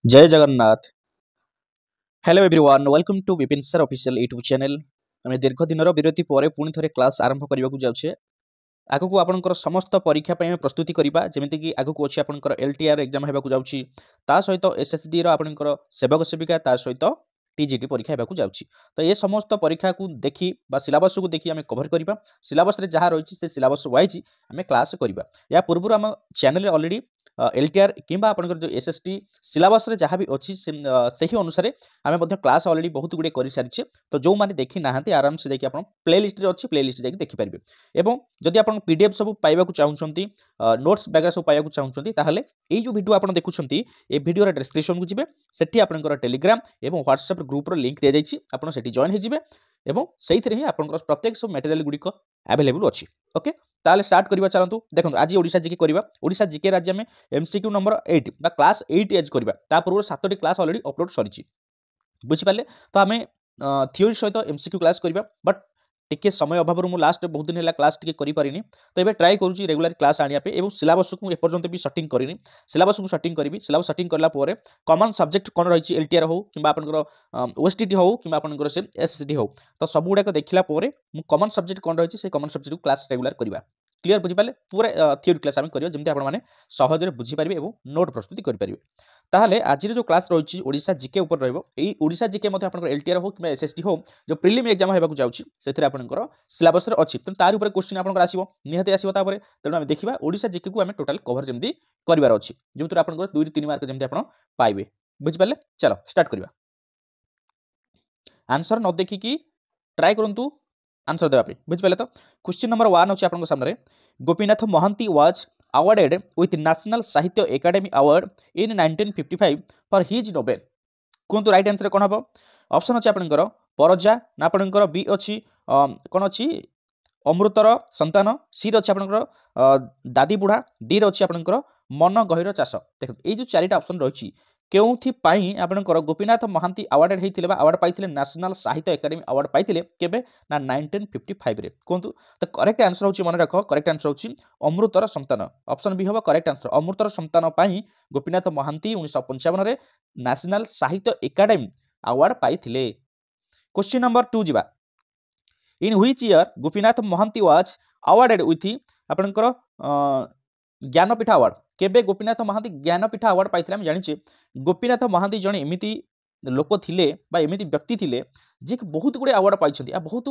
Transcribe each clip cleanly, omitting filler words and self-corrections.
जय Jagannath. Hello everyone, welcome to Vipin sir official YouTube channel. आम दीर्घ दिन विरति पर पुणी थे क्लास आरंभ करने को जाऊे। आगक आपंकर समस्त परीक्षा आम प्रस्तुति करवा जमीक आगक अच्छी आपंकर एलटीआर एग्जाम होगा जाऊँगी सहित एसएसडी आपंकर सेवक सेविका ता सहित टीजीटी परीक्षा होगा जाऊँगी। तो ये समस्त परीक्षा को देखी सिलेबस को देखी आम कभर करवा सिलेबस जहाँ रही है सिलेबस वाइज आम क्लास करवा। या पूर्व आम चैनल अलरेडी एलटीआर कि जो एसएसटी सिलेबस जहाँ भी अच्छी से ही अनुसार आम क्लास अलरेडी बहुत गुड़े कर सारी। तो जो मैंने देखी ना आराम से देखिए आप प्ले लिस्ट अच्छी प्ले लिस्ट जाकि देखिपारे। एवं जदि आप पीडीएफ सब पाइबा चाहते नोट्स वगैरह सब पाइबा चाहते ताहले ये जो वीडियो आप देखुंत ये वीडियो डिस्क्रिप्शन को जी सेठी आपंकर टेलीग्राम और व्हाट्सएप ग्रुपर लिंक दी जाइए आप जॉइन होजिबे एवं से ही आपंकर प्रत्येक सब मटेरियल गुड़िक अवेलेबल अच्छी। ओके ताले स्टार्ट करवा चलतु। देखो आज ओडिशा जीके करवा। ओडिशा जीके आज आम एमसीक्यू नंबर 8 बा क्लास 8 आज करवा। ता पूर्व 7टी क्लास अलरेडी अपलोड सरी बुझिपारे। तो आम थियोरी सहित एमसीक्यू क्लास करवा बट टिके समय अभाव मुझे लास्ट बहुत दिन है क्लास टिके करि पारिनी। तो ये ट्राए करुँच रेगुलर क्लास आने और सिलेबस को एपर्यंत भी सेटिंग करनी। सिलेबस को सेटिंग करी सिलेबस सेटिंग कलापर कमन सब्जेक्ट कौन रही एलटीआर हो कि ओएसटीटी हो कि एसएसटी हो तो सब गुड़ाक देखला कमन सब्जेक्ट कौन रही है कमन सब्जेक्ट को क्लास रेगुलर करवा। क्लीयर बुझिपारे पूरा थियोरी क्लास आम करियो जमती आपने सहजरे बुझीपारे और नोट प्रस्तुति करेंगे। ताहले आज जो क्लास रही ओडिशा जीके ऊपर रही ओडिशा जीके एलटीआर हो कि एसएसटी हो जो प्रिलिम एग्जाम होगा जाऊँगी से आपंकर सिलेबस अच्छी तेणु तार उपर क्वेश्चन आपंकर आसो निहाती आसो तेणु आम देखा ओडिशा जीके को आम टोटाल कवर जमी करार अच्छी जो आप 2-3 मार्क जमी आप पाइबे। बुझिपारे चलो स्टार्ट करवा। आंसर न देखिकी ट्राए करूँ आंसर देवाई। बुझिपारे तो क्वेश्चन नंबर 1 अच्छे आपको सामने Gopinath Mohanty was awarded with National Sahitya Academy Award in 1955 for his novel। कहतु राइट आंसर कौन हम ऑप्शन अच्छे आपंकर परजा ना आपंकर बी अच्छी कौन अच्छी अमृतर संतान सी अच्छे आपंकर दादी बुढ़ा डी अच्छी आपंकर मन गहिर चाष। देख ये जो 4टा ऑप्शन रही केउथि आपंकर गोपीनाथ महांती अवार्डेड होते अवार्ड पाई नेशनल साहित्य एकाडेमी अवार्ड पाई केबे ना 1955 रे कहतु। तो करेक्ट आंसर होची मन रख करेक्ट आंसर होची अमृतर संतान ऑप्शन बी हम करेक्ट आंसर अमृतर संतान पाई गोपीनाथ महांती 1955 रे नेशनल साहित्य एकाडेमी अवार्ड पाई। क्वेश्चन नंबर 2 जीवा in which year Gopinath Mohanty was awarded with आपनकर ज्ञानपीठ अवार्ड केबे गोपीनाथ महांती ज्ञानपीठ अवार्ड पाई जानी। गोपीनाथ महांती जड़े एमती लोक थिले बा एमती व्यक्ति थिले जे बहुत गुड़े अवार्ड पाई बहुत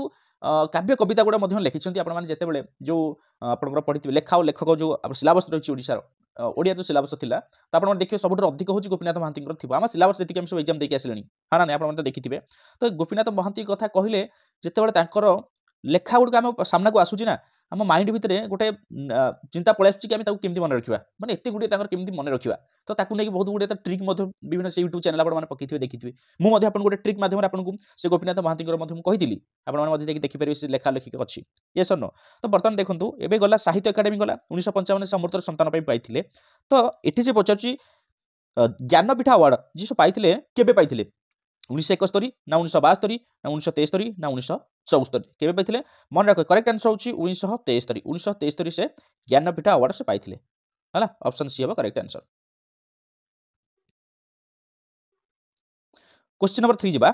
काव्य कविता गुड़ा लिखिं आप जिते जो आप पढ़ी लेखा और लेखक जो सिलेबस रही ओडिशार ओडिया जो सिलेबस थिला तो आप देखिए सब अधिक हूँ गोपीनाथ महांती थी आम सिलेबस जी सब एग्जाम देखिए आसिले हाँ ना आप देखिए। तो गोपीनाथ महांती कथा कहले जिते लेखा गुड़क आम सामना को आसूँ ना आम माइंड भितर गोटे चिंता पलि आसूँ कि आम केमी मन रखा मैंने एत गुड़े केमी मन रखा। तो ताकू नहीं बहुत गुड़े ट्रिक विभिन्न से यूट्यूब चैनल आपने पकड़े देखिए मुझे गोटे ट्रिक माध्यम आपको से गोपीनाथ महांती कही आपने देखिपारे से लेखा लेखिक अच्छी ये सर नो। तो बर्तमान देखो ये गला साहित्य एकाडेमी गला 1955 से अमृतर संतान पाई। तो ये से पचार ज्ञानपीठ अवार्ड जी पाई केबे पाई 1971 ना 1972 ना 1973 ना 1974 केबे पाई मन रख करेक्ट आंसर होची 1973 से ज्ञानपीठ अवार्ड से पाई है ऑप्शन सी हम करेक्ट आंसर। क्वेश्चन नंबर 3 जीवा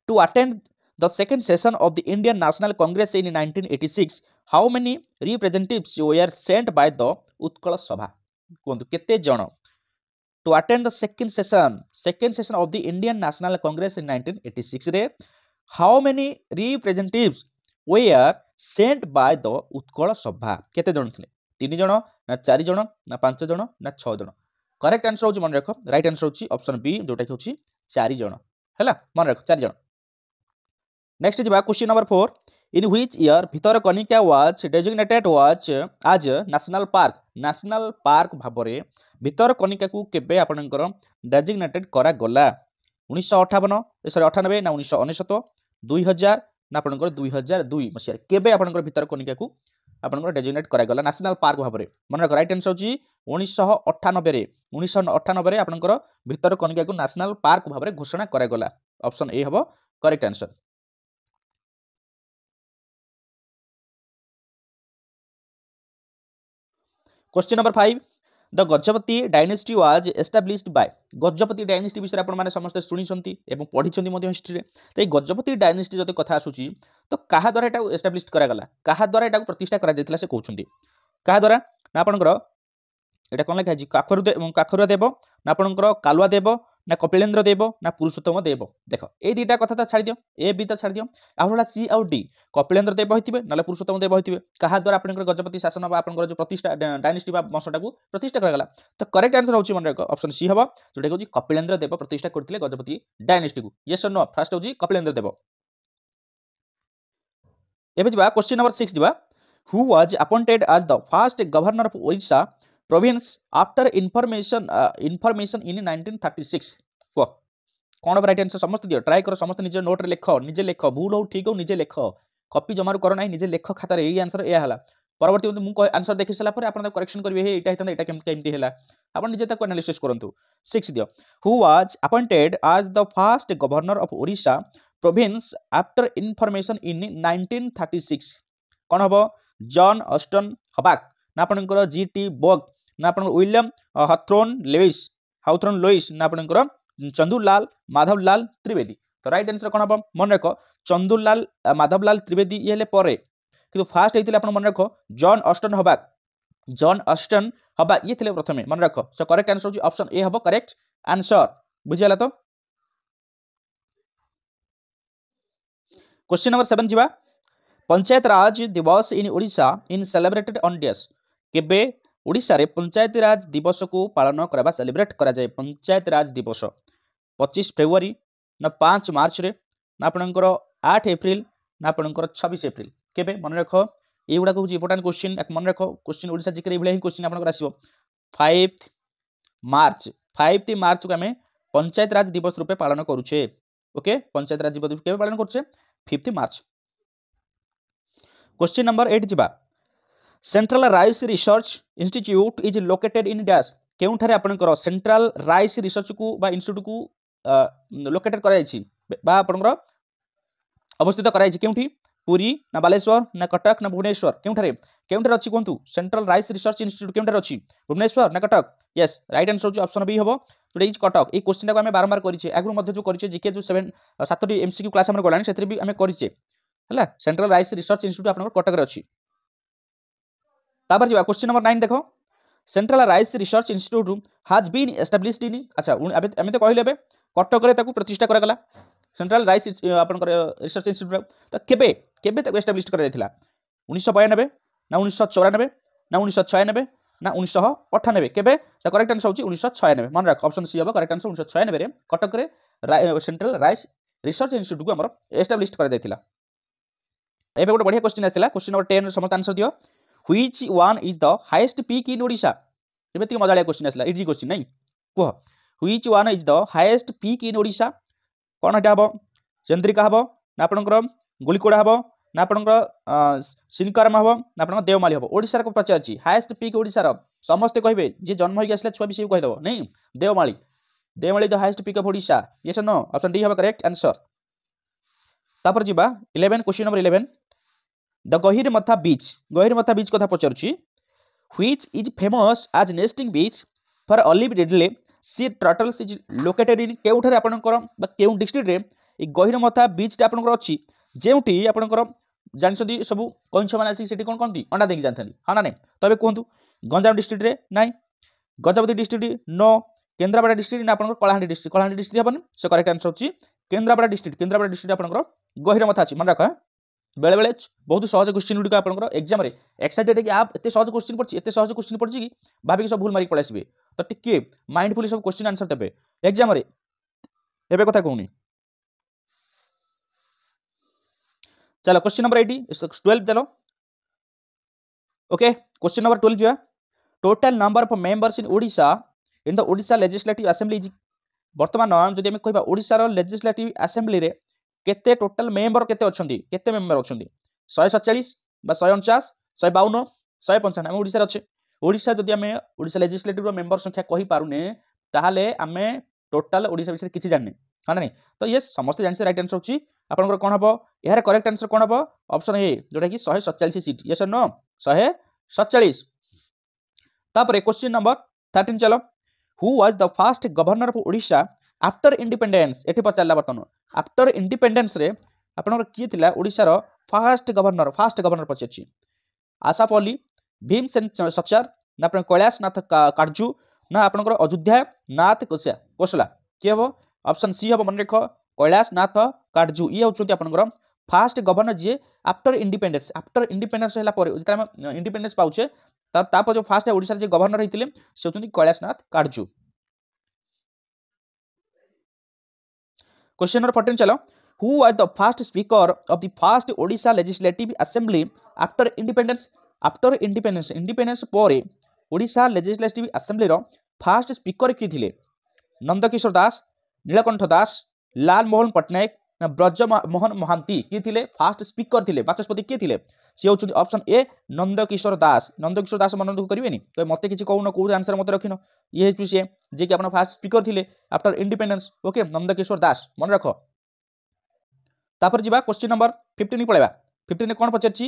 to attend the second session of the Indian National Congress in 1986 how many representatives were sent by the Utkal Sabha कहतु केते जण to attend the second session of the Indian National Congress in 1986 रे how many representatives were sent by the Utkal Sabha केते जण थिले 3 जण ना 4 जण ना 5 जण ना 6 जण। करेक्ट आंसर होची मन रख राइट आंसर होची ऑप्शन बी जोटा कि होची 4 जण हैला मन रख 4 जण। नेक्स्ट जीवा question number 4 in which year Bhitarkanika was designated was आज नेशनल पार्क भाबरे भितरकनिका को केबे आपनकर डेजिग्नेटेड करा गला 1998 ना 1999 2000 ना आपनकर 2002 मसिया केबे आपनकर भितरकनिका को आपनकर डेजिग्नेट करा गला नेशनल पार्क भाबरे मन रख राइट आंसर होची 1998 रे आपनकर भितरकनिका को नेशनल पार्क भाबरे घोषणा करा गला ऑप्शन ए हबो correct answer. Question number 5 the Gajapati dynasty was established by Gajapati dynasty विषय आपण माने समस्त शुणी एवं पढ़ी हिस्ट्री तो ये गजपति डायनेस्टी जब कथा आसूची तो क्या द्वारा एटा एस्टाब्लिश करागला क्या द्वारा एटा प्रतिष्ठा करा जायतिला से कहउछंती क्या द्वारा ना आपनकर एटा कोन लिखा है काखरुआ देव ना आपनकर कालुआ देव ना कपिलेन्द्र देव ना पुरुषोत्तम देव देख ए दुटा कथा तो छाड़ दियो ए बी तो छाड़ दियो आउला सी आउ डी कपिलेन्द्र देव होइतिबे नाले पुरुषोत्तम देव होइतिबे कहा द्वारा आपनकर गजपति शासन बा आपनकर जो प्रतिष्ठा डायनेस्टी बा वंशटा को प्रतिष्ठा करागला तो करेक्ट आंसर होची मन ऑप्शन सी हबो जोटा होची कपिलेन्द्र देव प्रतिष्ठा करथिले गजपति डायनेस्टी को यस और नो फर्स्ट होची कपिलेन्द्र देव एबे जबा क्वेश्चन नंबर 6 जबा who was appointed as the first governor of Odisha province after information in 1936 को कौन राइट आंसर समस्त दियो ट्राई करो समस्त निजे नोट रे लिख भूल हो ठीक हो निजे लिख कॉपी जमारू करो नहीं निजे लिख खाता रे आंसर ए हला परवर्ती मु आंसर देखि सला पर आपण करेक्शन करबे हे एटा हेता एटा केमती हैला आपण निजे ताको एनालिसिस करंतु 6 दियो who was appointed as the first governor of Odisha province after information in 1936 कौन हबो जॉन ऑस्टन हबाक ना आपनकर जीटी बोग ना आपन विलियम हाउथ्रोन लुइस ना आपनकर चंदुलाल माधवलाल त्रिवेदी तो राइट आंसर कौन हम मन रख चंदुलाल माधवलाल त्रिवेदी ये हेले परे किंतु फास्ट हेतिले आपन मन रख जॉन ऑस्टन हबाक ये थिले प्रथमे मन रख सो करेक्ट आंसर होची ऑप्शन ए हबो करेक्ट आंसर बुझियाला तो क्वेश्चन नंबर 7 जिबा पंचायत राज दिवस इन ओडिशा इन सेलिब्रेटेड ऑन डेज केबे ओडिशा रे पंचायत राज दिवस को पालन करबा सेलिब्रेट करा जाय पंचायत राज दिवस 25 फरवरी ना 5 मार्च रे ना आपनकर 8 एप्रिल ना आपनकर 26 एप्रिल केबे मन रखो एगुडा को इंपोर्टेंट क्वेश्चन एक मन रखो क्वेश्चन ओडिशा जिकर एभले ही क्वेश्चन आपनकर आसीबो 5 मार्च को हमें पंचायत राज दिवस रूपे पालन करूछे ओके पंचायत राज दिवस केबे पालन करूछे 5 मार्च क्वेश्चन नंबर 8 जिबा central rice research institute is located in dash केउठारे आपनकर सेंट्रल राइस रिसर्च को बा इंस्टीट्यूट को लोकेटेड कराइछि बा आपनकर अवस्थित कराइछि केउठी पुरी ना बालेश्वर ना कटक ना भुवनेश्वर केउठारे अछि कोंतु सेंट्रल राइस रिसर्च इंस्टीट्यूट केउठारे अछि भुवनेश्वर ना कटक यस राइट आंसर होछि ऑप्शन बी हबो टुडे इज कटक ए क्वेश्चन को हमें बारंबार करिछे आगु मध्ये जो करिछे जीके जो 7 टी एमसीक्यू क्लास हमर गलानी सेतरी भी हमें करिछे हला सेंट्रल राइस रिसर्च इंस्टीट्यूट आपनकर कटक रे अछि तापर जिबा क्वेश्चन नंबर 9 देखो central rice research institute has been established in अच्छा अमे तो कहले बे कटक रे ताकू प्रतिष्ठा करा गला सेंट्रल राइस आपनकर रिसर्च इंस्टीट्यूट तो केबे ताकू एस्टैब्लिश करा जायतिला 1992 ना 1994 ना 1996 ना 1998 केबे तो करेक्ट आंसर होची 1996 मन रख ऑप्शन सी हबो करेक्ट आंसर 1996 रे कटक रे सेंट्रल राइस रिसर्च इंस्टीट्यूट को हमर एस्टैब्लिश करा जायतिला एबे गोटे बढ़िया क्वेश्चन आसिला क्वेश्चन नंबर 10 समस्त आंसर दियो which one is the highest peak in Odisha एबे ती मजालिया क्वेश्चन आसिला इजी क्वेश्चन नहीं कह which one is the highest peak in Odisha कोन हटा हबो चंद्रिका हबो ना आपनकर गुलिकोड़ा हबो ना आपनकर सिनकरम हबो ना आपनकर देवमाली हबो ओडिसा को पचारची हाईएस्ट पीक ओडिसा रो समस्त कहबे जे जन्म होई आसले छुआ विषय कह दबो नहीं Deomali the highest peak of Odisha yes no option D हबो करेक्ट आंसर तापर जिबा 11 question number 11 the Gahirmatha beach कथा पचारुछि which is famous as nesting beach for olive ridley sea turtles is located in केउठारे आपनकर बा केउ डिस्ट्रिक्ट रे ए गहिरमथा बीच टा आपनकर अछि जेउठी आपनकर जानसदी सब कइंछ माने आसी सेठी कोन कोनती अंडा देकी जानथानी हां ना नै तबे कोहंतु गंजाम डिस्ट्रिक्ट रे नाइ गजपति डिस्ट्रिक्ट नो केंद्रापड़ा डिस्ट्रिक्ट ना आपनकर कलाहांडी डिस्ट्रिक्ट हबन सो करेक्ट आंसर अछि केंद्रापड़ा डिस्ट्रिक्ट आपनकर गहिरमथा अछि मन राख बेले बेले बहुत सहज क्वेश्चन गुडी आपनकर एग्जाम रे एक्साइटेड कि आप एते सहज क्वेश्चन पड़छि कि भाबी सब भूल मारी पळासिबे तो टिके माइंडफुली सब क्वेश्चन आंसर देबे एग्जाम रे एबे कथा कहूनी चलो क्वेश्चन नंबर 12 चलो ओके क्वेश्चन नंबर 12 जो total number of members in Odisha in the Odisha legislative assembly is वर्तमान जदि हम कहबा ओडिशा रो लेजिस्लेटिव असेंबली रे केते टोटल मेंबर केते अछंती केते मेंबर अछंती 147 बा 149 152 155 हम ओडिसा रे अछि ओडिशा जदि हम ओडिशा लेजिस्लेटिव रो मेंबर संख्या कहि पारुने ताहाले हमें टोटल ओडिशा विषय किछि जानने हां नहीं तो ये समस्त जानसे राइट आंसर अछि आपनकर कोन हबो यार करेक्ट आंसर कोन हबो ऑप्शन ए जोटा कि 147 सीट यस और नो 147 तापर क्वेश्चन नंबर 13 चलो who was the fast governor of Odisha after independence एठी पचारला बर्तन आफ्टर इंडिपेंडेंस रे आपनकर किए थिला ओडिशा रो फास्ट गवर्नर पचारछि आसाफ अली भीमसेन सचार ना अपन कैलाशनाथ काटजू ना आपनकर अयोध्या नाथ कोसला किए हम ऑप्शन सी हम मन रख कैलाशनाथ काटजू ये होचुंती आपनकर फास्ट गवर्नर जी आफ्टर इंडिपेंडेंस हैला पर जेता हम इंडिपेंडेंस पाउछे तापर जो फास्ट ओडिशा जे गवर्नर हिथिले से होचुंती कैलाशनाथ काटजू। क्वेश्चन नंबर 14 चलो who was the fast speaker of the fast Odisha legislative assembly after independence पर ओडिशा लेजिस्लेटिव असेंबली रो फास्ट स्पीकर किए थिले नंदकिशोर दास नीलकंठ दास लाल मोहन पट्टनायक ना ब्रजमोहन महांती किए थिले फास्ट स्पीकर थिले बाचस्पति किए थिले सी होचुंती ऑप्शन ए नंदकिशोर दास मन दुख करिवेनी तो मते किछि कहून को आंसर मते रखिनो ये हेचु से जे कि अपन फास्ट स्पीकर थिले after independence okay Nandakishore Das मन रखो तापर जिबा क्वेश्चन नंबर 15 पळेबा 15 कोन पचरछि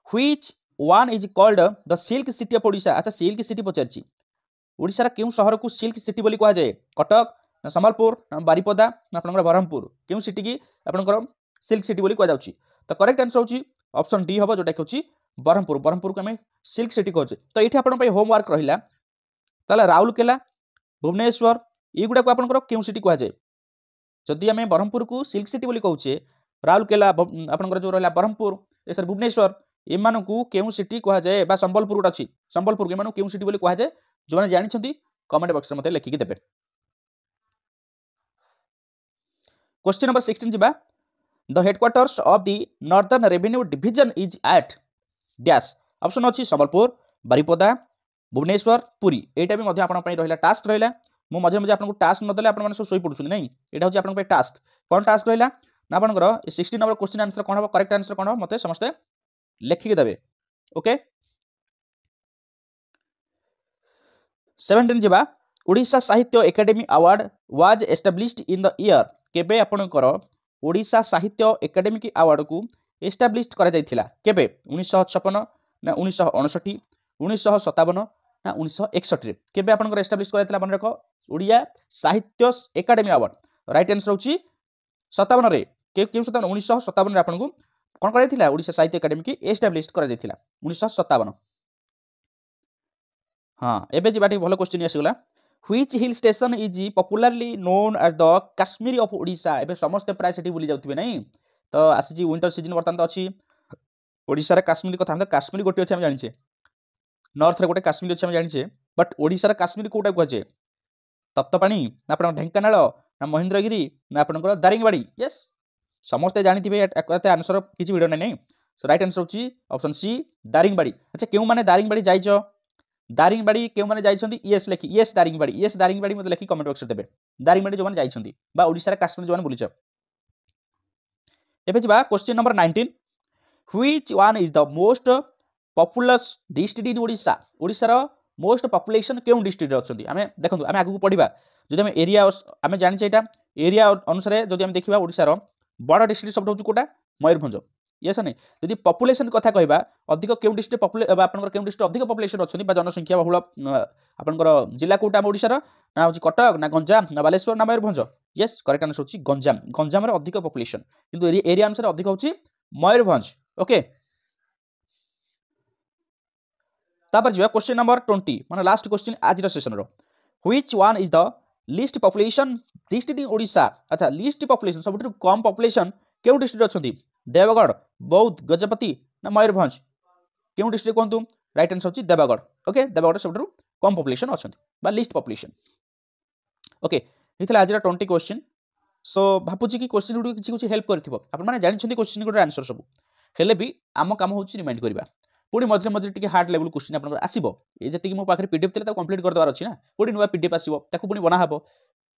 which one is called the silk city of Odisha अच्छा सिल्क सिटी पचरछि ओडिशा रा केउ शहर को सिल्क सिटी बोली कहा जाय कटक ना संबलपुर ना बारिपदा ना आपनकर बरहमपुर केउ सिटी की आपनकर सिल्क सिटी बोली कहा जाउछि तो करेक्ट आंसर होछि ऑप्शन डी हबो जोटा कि बरहमपुर को हमें सिल्क सिटी कहछे तो एठी आपन पई होमवर्क रहिला ताले राउरकेला भुवनेश्वर एगुडा को आपनकर केउ सिटी कहा जाय जदि हमें बरहमपुर को सिल्क सिटी बोली कहछे राउरकेला आपनकर जो रहला बरहमपुर ए सर भुवनेश्वर एमान को केउ सिटी कहा जाय बा संबलपुर गोटा अछि संबलपुर एमान केउ सिटी बोली कहा जाय जो माने जानि छथि कमेंट बॉक्स रे मते लिखि के देबे। क्वेश्चन नंबर 16 जिबा the headquarters of the northern revenue division is at dash option अछि संबलपुर बारिपदा भुवनेश्वर पुरी एटा भी मध्ये आपन पई रहिला टास्क रहिला मु मजे आपन को टास्क न दले आपन माने सोई पडुछन नै एटा होछि आपन पई टास्क कोन टास्क रहिला ना आपन 16 नंबर क्वेश्चन आंसर कोन हो करेक्ट आंसर कोन हो मते समस्त लिखि के देबे ओके। 17 जिबा ओडिशा साहित्य academy award was established in the year केबे आपनकर ओडिशा साहित्य एकेडमी अवार्ड को एस्टैब्लिश्ड करा जायथिला केबे 1956 ना 1959 1957 ना 1961 रे केबे आपनकर एस्टैब्लिश करायथिला मन रखो ओडिया साहित्य एकेडमी अवार्ड राइट आंसर होची 57 रे के 1957 रे आपन को कोन करायथिला ओडिशा साहित्य एकेडमी की एस्टैब्लिश करा जायथिला 1957। हां एबे जिबाटी भलो क्वेश्चन आसीगला which hill station is popularly known as the Kashmir of Odisha एबे समस्त प्राय सेठी बुली जाउतबे नै तो आसी जी विंटर सीजन वर्तमान तो अछि ओडिशा रे काश्मीर कथा हम काश्मीर गोटी अछि हम जानि छे नॉर्थ रे गोटे काश्मीर अछि हम जानि छे बट ओडिशा रे काश्मीर कोटा कहजे तप्तपाणी ना आपन ढेंकानाल ना महेंद्रगिरी ना आपनकर दारिंगबाड़ी यस समस्त जानिथिबे एते आंसर किछि वीडियो नै सो राइट आंसर होछि ऑप्शन सी दारिंगबाड़ी अच्छा केउ माने दारिंगबाड़ी जाइछो दारिंगबाड़ी केउ माने जाइछंती यस लेखि यस दारिंगबाड़ी मते लेखि कमेंट बॉक्स रे देबे दारिंगबाड़ी जो माने जाइछंती बा ओडिशा रे काश्मीर जो माने बुलिछ एबे जिबा question number 19 which one is the most populous district in Odisha Odisha रो मोस्ट पॉपुलेशन केउ डिस्ट्रिक्ट रे अछंती हमें देखंतु हमें आगु पढिबा जदि हम एरिया हमें जानि छै एटा एरिया अनुसार जदि हम देखिबा ओडिशा रो बड़ डिस्ट्रिक्ट सब होछु कोटा मयूरभंज यस नै जदि पॉपुलेशन कथा कहबा अधिक केउ डिस्ट्रिक्ट आपनकर केउ डिस्ट्रिक्ट अधिक पॉपुलेशन अछंती बा जनसंख्या बहुल आपनकर जिल्ला कोटा हम ओडिशा रो ना होछि कटक ना गंजाम ना बालेश्वर ना मयूरभंज यस करेक्ट आंसर होछि गंजाम रे अधिक पॉपुलेशन किंतु एरिया अनुसार अधिक होछि मयूरभंज ओके। तापर जिबा क्वेश्चन नंबर 20 माने लास्ट क्वेश्चन आज रो सेशन रो which one is the least population district in Odisha अच्छा लिस्ट पॉपुलेशन सबटु कम पॉपुलेशन केउ डिस्ट्रिक्ट अछंती देवगढ़ बौद्ध गजपति ना मयूरभंज केउ डिस्ट्रिक्ट कोंतु राइट आंसर होछि देवगढ़ ओके देवगढ़ सबटु कम पॉपुलेशन अछंती बा लिस्ट पॉपुलेशन ओके हितला आज रो 20 क्वेश्चन सो भापुची कि क्वेश्चन गुडी किछि हेल्प करथिबो आपन माने जानि छथि क्वेश्चन गुडी आंसर सब हेले भी आम काम होछि रिमाइंड करबा पुणी मझे मझे टिके हार्ड लेवल क्वेश्चन आपन आसीबो ए जति कि मो पाखरे पीडीएफ थिले ता कंप्लीट कर दवार अछि ना पुणी नुवा पीडीएफ आसीबो ताकू पुणी बना हबो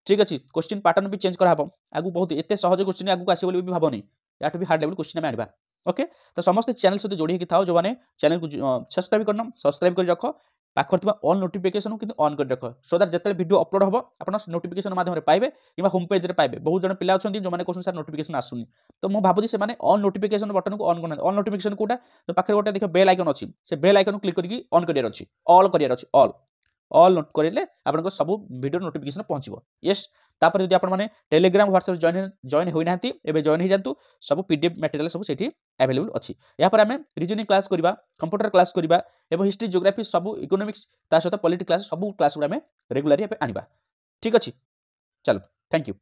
ठीक अछि क्वेश्चन पैटर्न भी चेंज करा हबो आगु बहुत एते सहज क्वेश्चन आगु आसीबो बोली भी भाबोनी याटू भी हार्ड लेवल क्वेश्चन में आनिबा ओके तो समस्त चैनल सहित जोड़ी कि थाओ जो माने चैनल को सब्सक्राइब करन सब्सक्राइब कर रखो पाखर थिबा ऑल नोटिफिकेशन किंतु ऑन कर रखो सो दैट जते वीडियो अपलोड हबो आपन नोटिफिकेशन माध्यम रे पाइबे किबा होम पेज रे पाइबे बहुत जण पिला अछंती जो माने क्वेश्चन सर नोटिफिकेशन आसुनी तो मो भाबुजी से माने ऑल नोटिफिकेशन बटन को ऑन करना ऑल नोटिफिकेशन कोटा तो पाखर गोटे देखो बेल आइकन अछि से बेल आइकन क्लिक करके ऑन करियर अछि ऑल करियर अछि ऑल ऑल नोट करेले आपनको सब वीडियो नोटिफिकेशन पहुंचो यस तापर यदि आपण माने टेलीग्राम व्हाट्सएप जॉइन होई नांती एबे जॉइन हो जांतु सब पीडीएफ मटेरियल सब सेठी अवेलेबल अछि या पर हमें रीजनिंग क्लास करबा कंप्यूटर क्लास करबा एवं हिस्ट्री ज्योग्राफी सब इकोनॉमिक्स ता सहित पॉलिटी क्लास सब क्लास गुडा में रेगुलरली आनिबा ठीक अछि चलो थैंक यू।